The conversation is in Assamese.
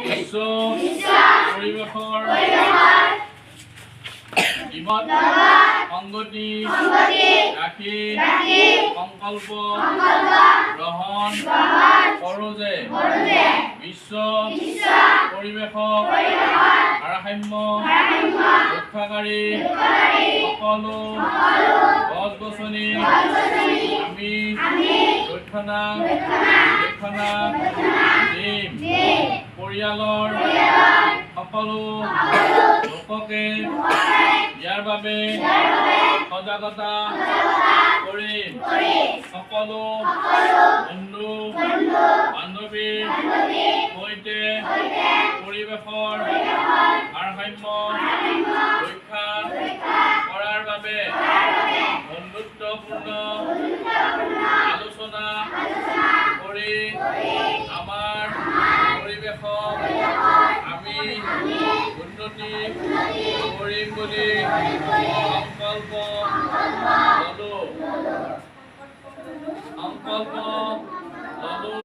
বিশ্ব পৰিৱেশৰ জীৱন সংগতি ৰাখি সংকল্প গ্ৰহণ কৰোঁ যে বিশ্ব পৰিৱেশক ভাৰসাম্য ৰক্ষাকাৰী সকলো গছ-গছনি আমি ৰক্ষণা দিম। পৰিয়ালৰ সকলো লোককে ইয়াৰ বাবে সজাগতা কৰিম। সকলো বন্ধু বান্ধৱীৰ সৈতে পৰিৱেশৰ ভাৰসাম্য ৰক্ষা কৰাৰ বাবে বন্ধুত্বপূৰ্ণ আলোচনা কৰি আমাৰ পৰিৱেশক আমি উন্নতি কৰিম বুলি সংকল্প ল'লো।